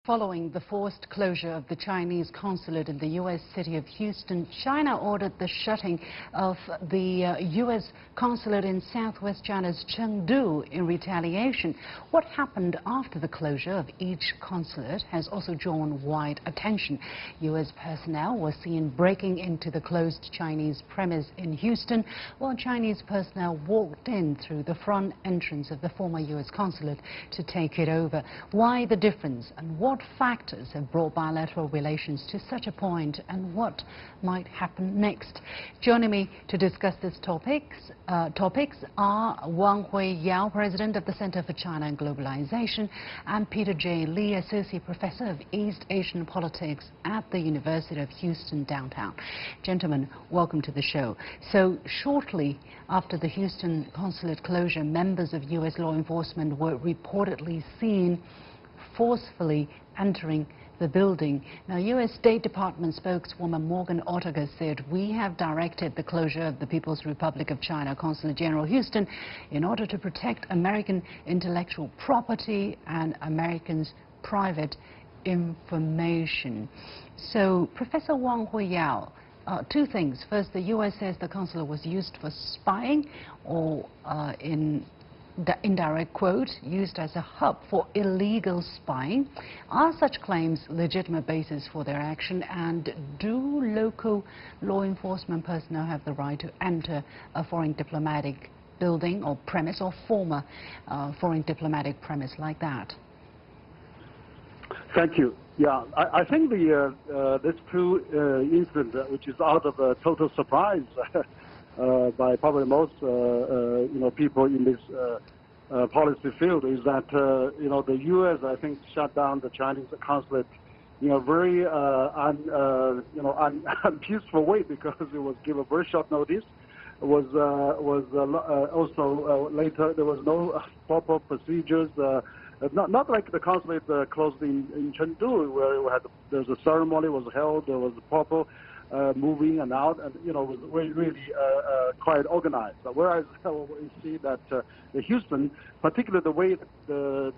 Following the forced closure of the Chinese consulate in the U.S. city of Houston, China ordered the shutting of the U.S. consulate in southwest China's Chengdu in retaliation. What happened after the closure of each consulate has also drawn wide attention. U.S. personnel were seen breaking into the closed Chinese premise in Houston, while Chinese personnel walked in through the front entrance of the former U.S. consulate to take it over. Why the difference, and what factors have brought bilateral relations to such a point, and what might happen next? Joining me to discuss these topics are HUIYAO, President of the Center for China and Globalization, and Peter J. Lee, Associate Professor of East Asian Politics at the University of Houston downtown. Gentlemen, welcome to the show. So shortly after the Houston consulate closure, members of U.S. law enforcement were reportedly seen forcefully entering the building. Now, U.S. State Department spokeswoman Morgan Ortega said, "We have directed the closure of the People's Republic of China Consulate General Houston in order to protect American intellectual property and Americans' private information." So, Professor Wang HUIYAO, two things. First, the U.S. says the consulate was used for spying, or in the indirect quote, used as a hub for illegal spying. Are such claims legitimate basis for their action, and do local law enforcement personnel have the right to enter a foreign diplomatic building or premise, or former foreign diplomatic premise like that? Thank you. Yeah, I think this two incident, which is out of total surprise by probably most people in this policy field, is that the U.S. I think shut down the Chinese consulate very unpeaceful way, because it was given very short notice. It was also later there was no proper procedures. Not like the consulate closed in Chengdu, where there's a ceremony was held, there was a proper moving and out, and was really quite organized. Whereas we see that the Houston, particularly the way the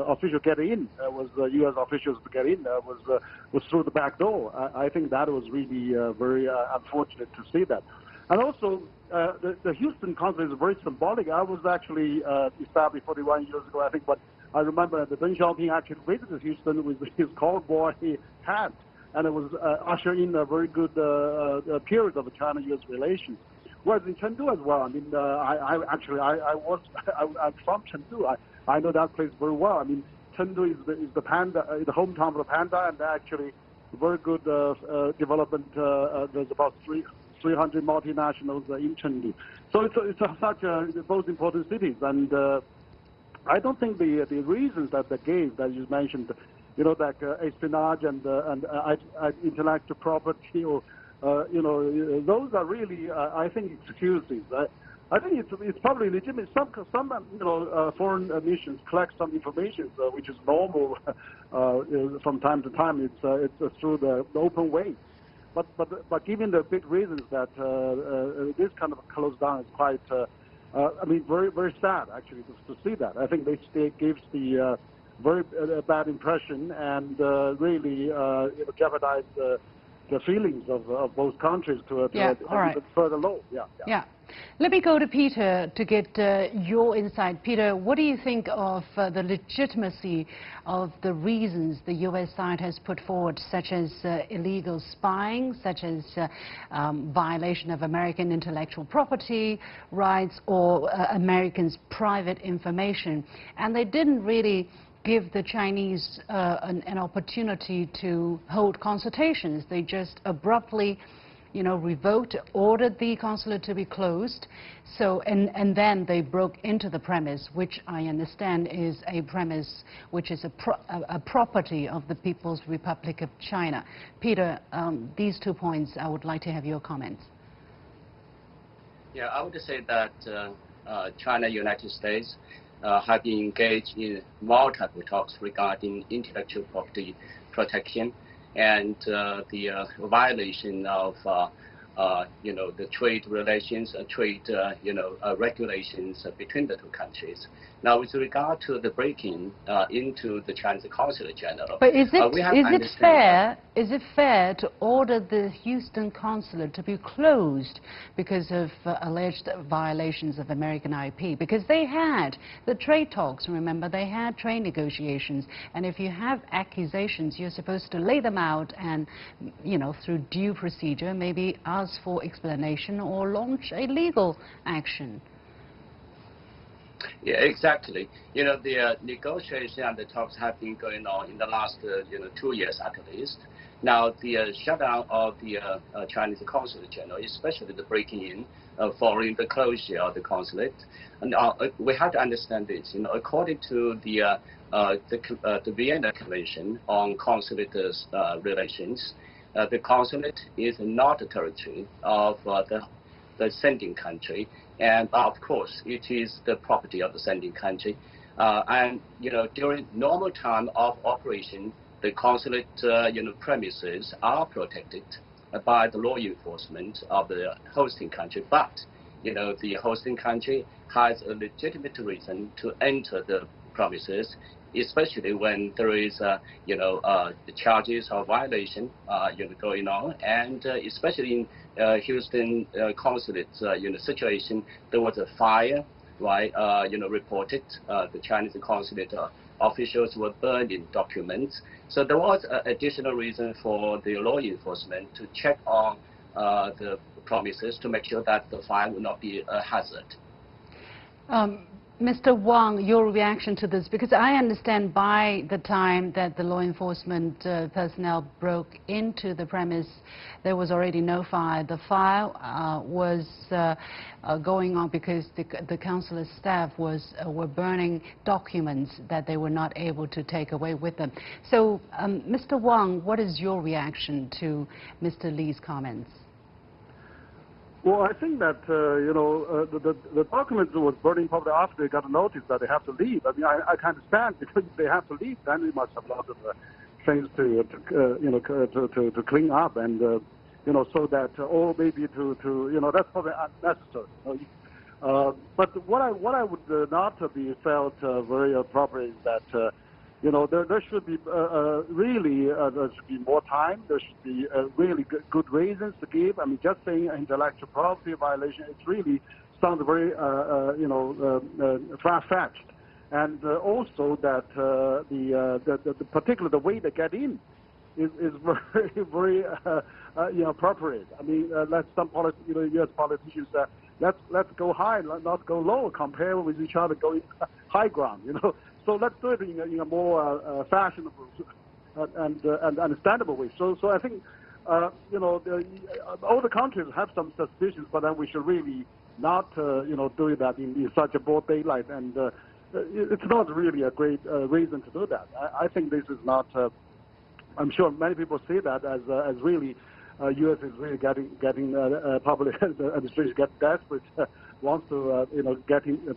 official get in was U.S. officials to get in was through the back door. I think that was really very unfortunate to see that. And also, the Houston consulate is very symbolic. I was actually established 41 years ago, I think, but I remember that Deng Xiaoping actually visited Houston with his cowboy hat, and it was usher in a very good period of China-U.S. relations. Whereas in Chengdu as well, I mean, I'm from Chengdu. I know that place very well. I mean, Chengdu is the panda, the hometown of the panda, and actually very good development. There's about 300 multinationals in Chengdu. So it's such both important cities, and I don't think the reasons that they gave, that you mentioned, like espionage and intellectual property, or those are really, I think, excuses. I think it's probably legitimate. Some foreign missions collect some information, which is normal from time to time. It's through the open way. But given the big reasons that this kind of close down is quite, I mean, very, very sad actually to see that. I think this gives the very bad impression, and really jeopardize the feelings of both countries to a further low. Yeah. Let me go to Peter to get your insight. Peter, what do you think of the legitimacy of the reasons the U.S. side has put forward, such as illegal spying, such as violation of American intellectual property rights, or Americans' private information? And they didn't really give the Chinese an opportunity to hold consultations. They just abruptly revoked, ordered the consulate to be closed. So, and then they broke into the premise, which I understand is a premise which is a property of the People's Republic of China. Peter, these 2 points, I would like to have your comments. Yeah, I would say that China, United States have been engaged in multiple talks regarding intellectual property protection and the violation of the trade relations, trade, regulations between the two countries. Now, with regard to the breaking into the Chinese Consulate General, but is it fair to order the Houston consulate to be closed because of alleged violations of American IP? Because they had the trade talks, remember, they had trade negotiations, and if you have accusations, you're supposed to lay them out and, through due procedure, maybe ask for explanation or launch a legal action. Yeah, exactly. The negotiation and the talks have been going on in the last, 2 years at least. Now, the shutdown of the Chinese Consulate General, especially the breaking in following the closure of the consulate, and we have to understand this. According to the Vienna Convention on Consulate Relations, the consulate is not a territory of the sending country, and of course it is the property of the sending country. And during normal time of operation, the consulate premises are protected by the law enforcement of the hosting country. But the hosting country has a legitimate reason to enter the premises, especially when there is the charges of violation going on, and especially in Houston consulate situation, there was a fire, right? Reported. The Chinese consulate officials were burning documents, so there was additional reason for the law enforcement to check on the premises to make sure that the fire would not be a hazard. Mr. Wang, your reaction to this, because I understand by the time that the law enforcement personnel broke into the premise, there was already no fire. The fire was going on because the consulate staff were burning documents that they were not able to take away with them. So, Mr. Wang, what is your reaction to Mr. Lee's comments? Well, I think that, the documents was burning probably after they got a notice that they have to leave. I mean, I can understand, because if they have to leave, then they must have a lot of things to clean up, and, so that, or maybe to that's probably unnecessary. But what I would not be felt very appropriate is that, there should be really there should be more time. There should be really good reasons to give. I mean, just saying intellectual property violation, it really sounds very far-fetched, and also that the particular the way they get in is very appropriate. I mean, let some U.S. politicians let's go high, not go low, compare with each other, going high ground. So let's do it in a more fashionable and understandable way. So I think all the countries have some suspicions, but then we should really not do that in such a broad daylight, and it's not really a great reason to do that. I think this is not. I'm sure many people see that as really U.S. is really getting public administration get desperate, wants to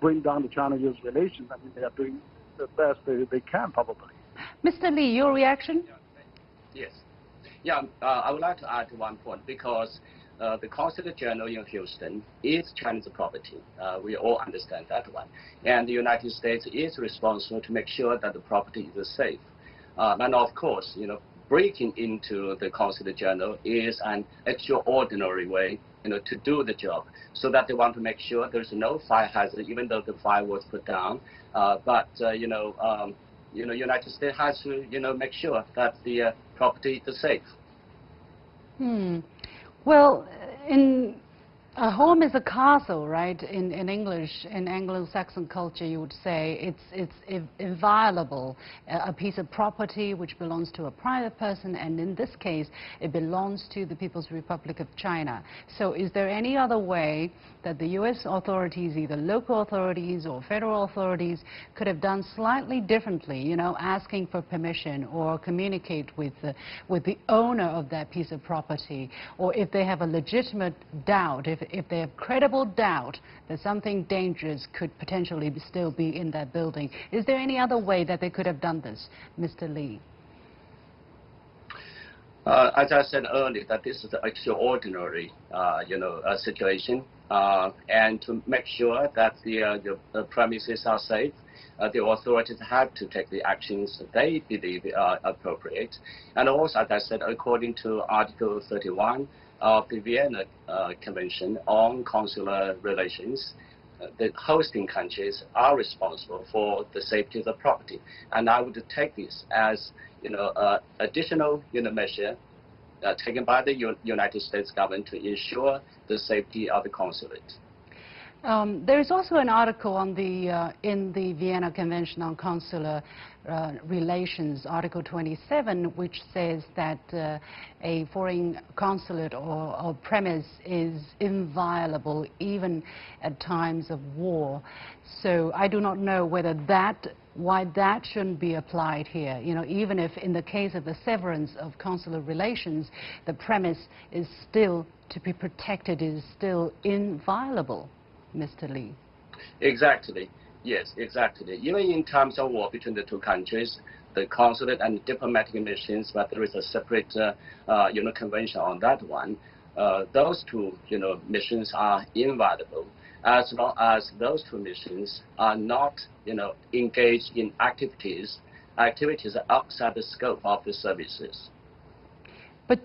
bring down the China-U.S. relations. I mean, they are doing the best they can, probably. Mr. Lee, your reaction? Yes. Yeah, I would like to add one point, because the Consulate General in Houston is Chinese property. We all understand that one. And the United States is responsible to make sure that the property is safe. And of course, breaking into the Consulate General is an extraordinary way, to do the job, so that they want to make sure there's no fire hazard, even though the fire was put down. But United States has to, make sure that the property is safe. Well, a home is a castle, right? In English, in Anglo-Saxon culture, you would say it's inviolable, a piece of property which belongs to a private person, and in this case, it belongs to the People's Republic of China. So is there any other way that the U.S. authorities, either local authorities or federal authorities, could have done slightly differently, asking for permission or communicate with the owner of that piece of property, or if they have a legitimate doubt, if they have credible doubt that something dangerous could potentially still be in that building? Is there any other way that they could have done this, Mr. Lee? As I said earlier, that this is an extraordinary, situation, and to make sure that the premises are safe, the authorities have to take the actions they believe are appropriate. And also, as I said, according to Article 31 of the Vienna Convention on Consular Relations, the hosting countries are responsible for the safety of the property. And I would take this as, additional, measure taken by the United States government to ensure the safety of the consulate. There is also an article on in the Vienna Convention on Consular Relations, Article 27, which says that a foreign consulate or premise is inviolable even at times of war. So I do not know whether why that shouldn't be applied here. Even if in the case of the severance of consular relations, the premise is still to be protected, is still inviolable. Mr. Lee. Exactly. Yes, exactly. Even in terms of war between the two countries, the consulate and diplomatic missions, but there is a separate, convention on that one. Those two, missions are inviolable as long as those two missions are not, engaged in activities outside the scope of the services. But,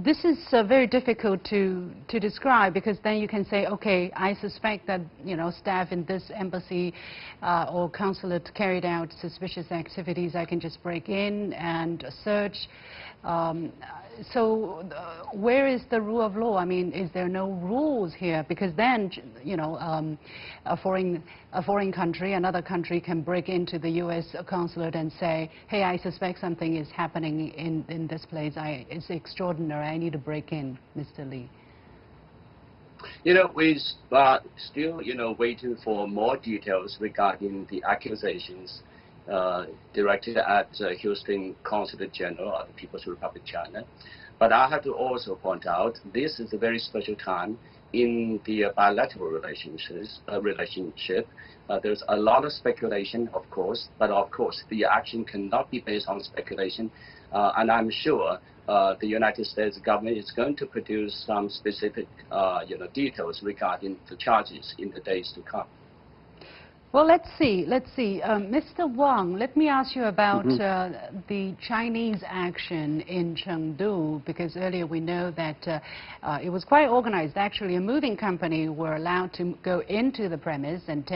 this is very difficult to describe, because then you can say, okay, I suspect that, staff in this embassy or consulate carried out suspicious activities. I can just break in and search. So where is the rule of law? I mean, is there no rules here? Because then, a foreign country, another country can break into the U.S. consulate and say, hey, I suspect something is happening in this place. It's extraordinary. I need to break in, Mr. Lee. We are still, waiting for more details regarding the accusations directed at Houston Consulate General of the People's Republic of China. But I have to also point out this is a very special time in the bilateral relationship. There's a lot of speculation, of course, but of course the action cannot be based on speculation. And I'm sure the United States government is going to produce some specific, details regarding the charges in the days to come. Well, let's see. Mr. Wang, let me ask you about the Chinese action in Chengdu, because earlier we know that it was quite organized. Actually, a moving company were allowed to go into the premise and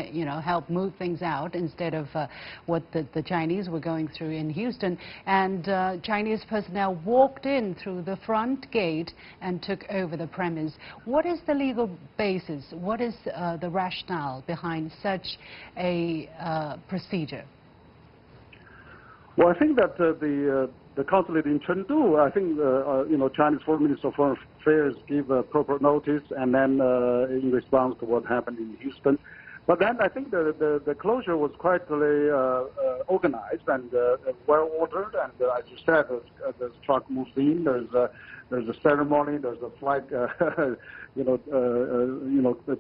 help move things out instead of what the Chinese were going through in Houston. And Chinese personnel walked in through the front gate and took over the premise. What is the legal basis? What is the rationale behind such a procedure? Well, I think that the consulate in Chengdu, I think Chinese Foreign Minister of Foreign Affairs gave proper notice, and then in response to what happened in Houston. But then I think the closure was quite organized and well ordered, and as you said, the truck moves in. There's a ceremony. There's a flag,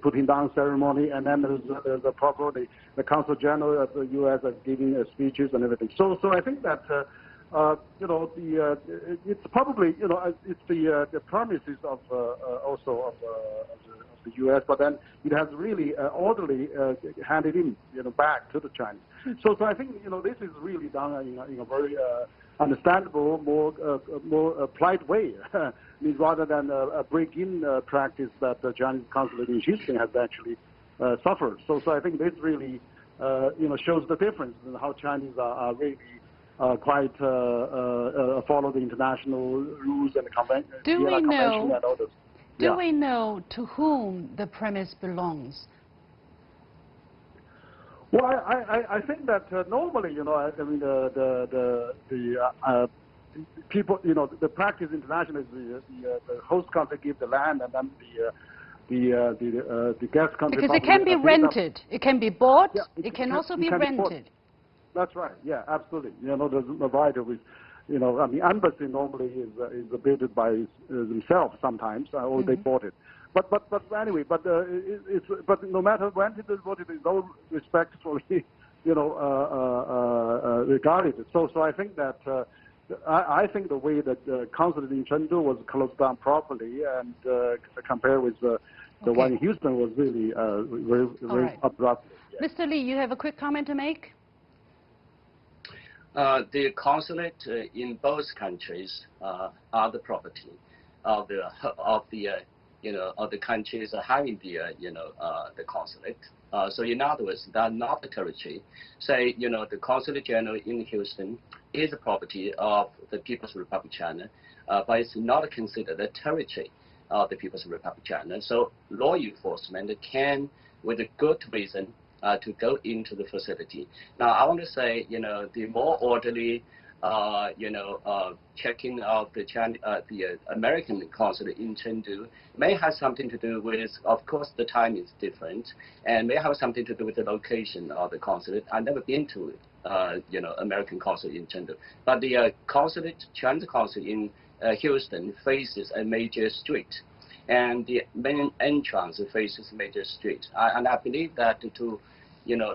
putting down ceremony, and then there's a proper the Consul General of the U.S. is giving speeches and everything. So I think that it's probably it's the premises of also of the U.S., but then it has really orderly handed in back to the Chinese. So I think this is really done in a very understandable, more polite way. Means rather than a break-in practice that the Chinese consulate in Houston has actually suffered. So I think this really shows the difference in how Chinese are really quite follow the international rules and convention. Do we know? And others. Do we know to whom the premise belongs? Well, I think that normally, I mean, the people, the practice internationally is the host country give the land, and then the guest country. Because it can be rented, it can be bought, yeah, it can also be rented. That's right. Yeah, absolutely. There's a provider with. I mean, embassy normally is bid by themselves sometimes, or they bought it. But anyway, but no matter when it is bought, it is no respect for regarded. So I think that I think the way that the consulate in Chengdu was closed down properly and compared with the one in Houston was really very abrupt. Yeah. Mr. Lee, you have a quick comment to make? The consulate in both countries are the property of the countries having the consulate. So in other words, they are not the territory. Say, the consulate general in Houston is the property of the People's Republic of China, but it's not considered a territory of the People's Republic of China. So law enforcement can, with a good reason, to go into the facility. Now, I want to say, the more orderly, checking of the American consulate in Chengdu may have something to do with, of course, the time is different, and may have something to do with the location of the consulate. I've never been to, American consulate in Chengdu, but the Chinese consulate in Houston faces a major street, and the main entrance faces a major street. And I believe that to,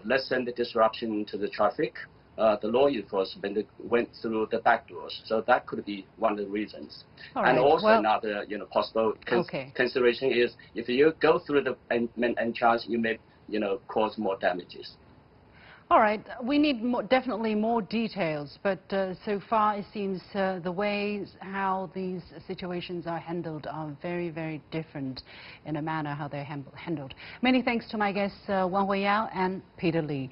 lessen the disruption to the traffic, the law enforcement went through the back doors. So that could be one of the reasons. And also another, possible consideration is if you go through the main entrance, you may, cause more damages. All right, we need definitely more details, but so far it seems the ways how these situations are handled are very, very different in a manner how they're handled. Many thanks to my guests, Wang HUIYAO and Peter Lee.